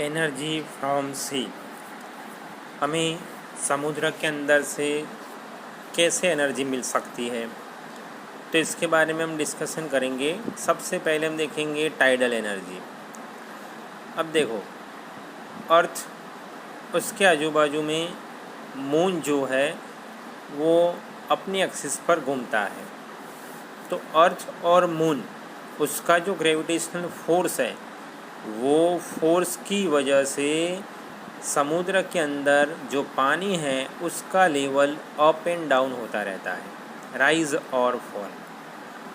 Energy from सी। हमें समुद्र के अंदर से कैसे एनर्जी मिल सकती है, तो इसके बारे में हम डिस्कशन करेंगे। सबसे पहले हम देखेंगे टाइडल एनर्जी। अब देखो, अर्थ, उसके आजू बाजू में मून जो है वो अपनी एक्सिस पर घूमता है। तो अर्थ और मून, उसका जो ग्रेविटेशनल फोर्स है, वो फोर्स की वजह से समुद्र के अंदर जो पानी है उसका लेवल अप एंड डाउन होता रहता है, राइज और फॉल।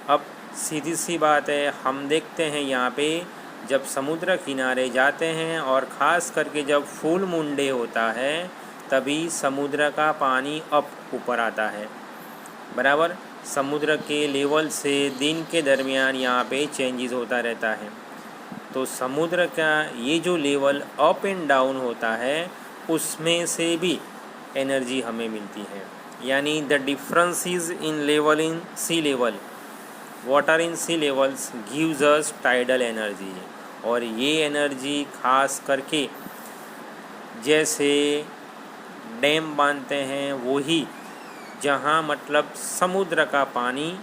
अब सीधी सी बात है, हम देखते हैं यहाँ पे जब समुद्र किनारे जाते हैं और ख़ास करके जब फुल मून डे होता है तभी समुद्र का पानी अप ऊपर आता है। बराबर समुद्र के लेवल से दिन के दरमियान यहाँ पे चेंजेस होता रहता है। तो समुद्र का ये जो लेवल अप एंड डाउन होता है उसमें से भी एनर्जी हमें मिलती है। यानी the differences in level in sea level, water in sea levels gives us tidal energy. और ये एनर्जी खास करके जैसे डैम बांधते हैं वही, जहाँ मतलब समुद्र का पानी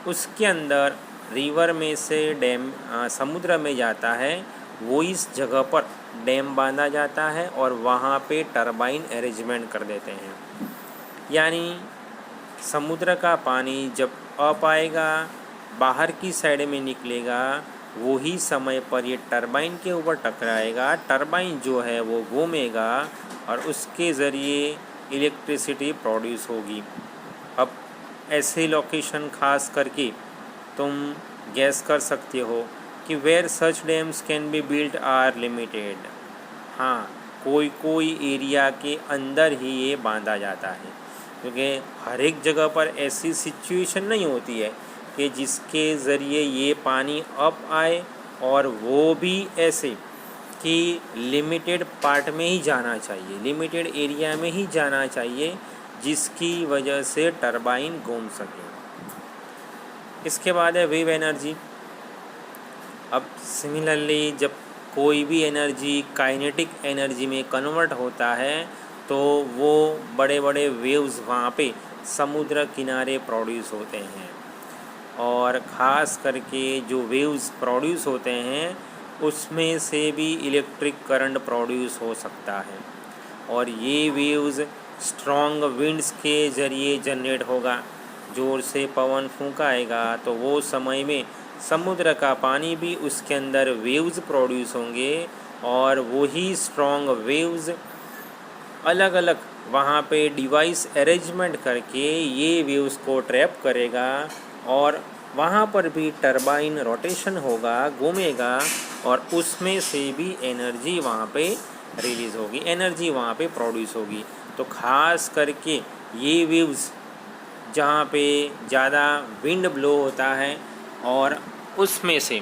उसके अंदर रिवर में से डैम समुद्र में जाता है, वो इस जगह पर डैम बांधा जाता है और वहाँ पे टरबाइन अरेंजमेंट कर देते हैं। यानी समुद्र का पानी जब अप आएगा, बाहर की साइड में निकलेगा, वही समय पर ये टरबाइन के ऊपर टकराएगा। टरबाइन जो है वो घूमेगा और उसके ज़रिए इलेक्ट्रिसिटी प्रोड्यूस होगी। अब ऐसे लोकेशन खास करके तुम गैस कर सकते हो कि where such dams can be built are limited. हाँ, कोई एरिया के अंदर ही ये बांधा जाता है, क्योंकि हर एक जगह पर ऐसी सिचुएशन नहीं होती है कि जिसके ज़रिए ये पानी अप आए, और वो भी ऐसे कि लिमिटेड पार्ट में ही जाना चाहिए, लिमिटेड एरिया में ही जाना चाहिए, जिसकी वजह से टरबाइन घूम सके। इसके बाद है वेव एनर्जी। अब सिमिलरली जब कोई भी एनर्जी काइनेटिक एनर्जी में कन्वर्ट होता है तो वो बड़े बड़े वेव्स वहाँ पे समुद्र किनारे प्रोड्यूस होते हैं। और ख़ास करके जो वेव्स प्रोड्यूस होते हैं उसमें से भी इलेक्ट्रिक करंट प्रोड्यूस हो सकता है। और ये वेव्स स्ट्रॉन्ग विंड्स के ज़रिए जनरेट होगा। ज़ोर से पवन फूंकाएगा तो वो समय में समुद्र का पानी भी उसके अंदर वेव्स प्रोड्यूस होंगे, और वही स्ट्रॉन्ग वेव्स अलग अलग वहाँ पे डिवाइस अरेंजमेंट करके ये वेव्स को ट्रैप करेगा, और वहाँ पर भी टरबाइन रोटेशन होगा, घूमेगा, और उसमें से भी एनर्जी वहाँ पे रिलीज़ होगी, एनर्जी वहाँ पे प्रोड्यूस होगी। तो ख़ास करके ये वेव्स जहाँ पे ज़्यादा विंड ब्लो होता है और उसमें से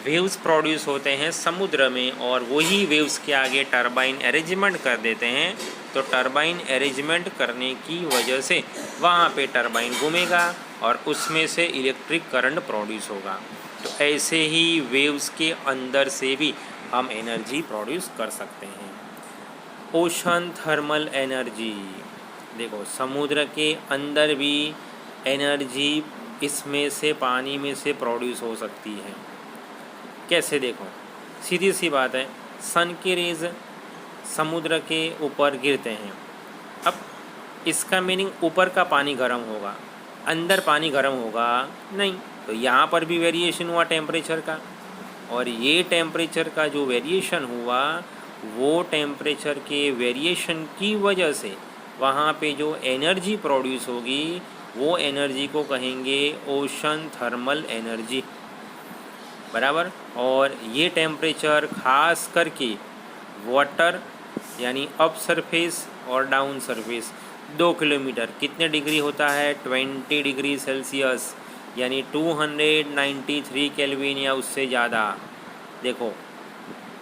वेव्स प्रोड्यूस होते हैं समुद्र में, और वही वेव्स के आगे टरबाइन अरेंजमेंट कर देते हैं। तो टरबाइन अरेंजमेंट करने की वजह से वहाँ पे टरबाइन घूमेगा और उसमें से इलेक्ट्रिक करंट प्रोड्यूस होगा। तो ऐसे ही वेव्स के अंदर से भी हम एनर्जी प्रोड्यूस कर सकते हैं। Ocean thermal energy. देखो, समुद्र के अंदर भी एनर्जी इसमें से, पानी में से प्रोड्यूस हो सकती है। कैसे? देखो, सीधी सी बात है, सन के रेज समुद्र के ऊपर गिरते हैं। अब इसका मीनिंग ऊपर का पानी गर्म होगा, अंदर पानी गर्म होगा नहीं। तो यहाँ पर भी वेरिएशन हुआ टेम्परेचर का, और ये टेम्परेचर का जो वेरिएशन हुआ वो टेम्परेचर के वेरिएशन की वजह से वहाँ पे जो एनर्जी प्रोड्यूस होगी वो एनर्जी को कहेंगे ओशन थर्मल एनर्जी। बराबर। और ये टेम्परेचर खास करके वाटर यानी अप सरफेस और डाउन सरफेस 2 किलोमीटर कितने डिग्री होता है? 20 डिग्री सेल्सियस, यानी 293 केल्विन या उससे ज़्यादा। देखो,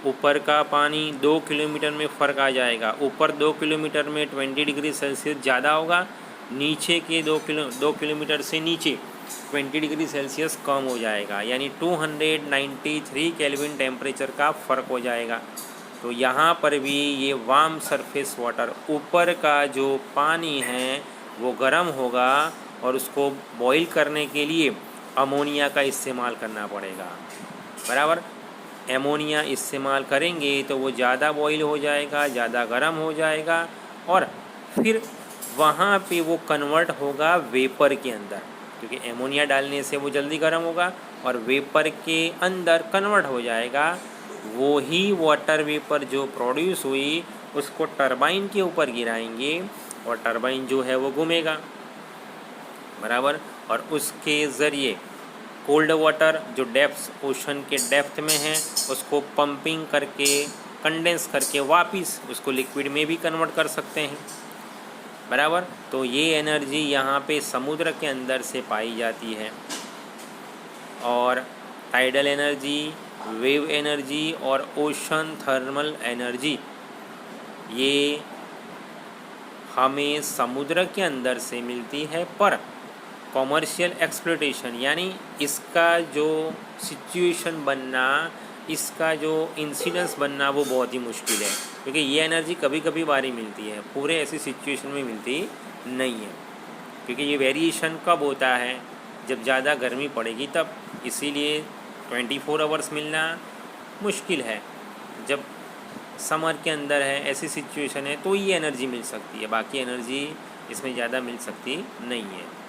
ऊपर का पानी 2 किलोमीटर में फ़र्क आ जाएगा। ऊपर 2 किलोमीटर में 20 डिग्री सेल्सियस ज़्यादा होगा, नीचे के 2 किलोमीटर से नीचे 20 डिग्री सेल्सियस कम हो जाएगा, यानी 293 केल्विन टेम्परेचर का फ़र्क हो जाएगा। तो यहाँ पर भी ये वार्म सरफेस वाटर, ऊपर का जो पानी है वो गर्म होगा और उसको बॉईल करने के लिए अमोनिया का इस्तेमाल करना पड़ेगा, बराबर। एमोनिया इस्तेमाल करेंगे तो वो ज़्यादा बॉईल हो जाएगा, ज़्यादा गर्म हो जाएगा और फिर वहाँ पे वो कन्वर्ट होगा वेपर के अंदर, क्योंकि एमोनिया डालने से वो जल्दी गर्म होगा और वेपर के अंदर कन्वर्ट हो जाएगा। वो ही वाटर वेपर जो प्रोड्यूस हुई उसको टरबाइन के ऊपर गिराएंगे और टरबाइन जो है वो घूमेगा, बराबर। और उसके ज़रिए कोल्ड वाटर जो डेप्थ ओशन के डेप्थ में है उसको पंपिंग करके कंडेंस करके वापस उसको लिक्विड में भी कन्वर्ट कर सकते हैं, बराबर। तो ये एनर्जी यहाँ पे समुद्र के अंदर से पाई जाती है। और टाइडल एनर्जी, वेव एनर्जी और ओशन थर्मल एनर्जी ये हमें समुद्र के अंदर से मिलती है, पर कॉमर्शियल एक्सप्लोटेशन यानी इसका जो सिचुएशन बनना, इसका जो इंसिडेंस बनना वो बहुत ही मुश्किल है, क्योंकि ये एनर्जी कभी कभी बारी मिलती है, पूरे ऐसी सिचुएशन में मिलती नहीं है। क्योंकि ये वेरिएशन कब होता है, जब ज़्यादा गर्मी पड़ेगी तब, इसीलिए 24 आवर्स मिलना मुश्किल है। जब समर के अंदर है, ऐसी सिचुएशन है, तो ये एनर्जी मिल सकती है, बाकी एनर्जी इसमें ज़्यादा मिल सकती नहीं है।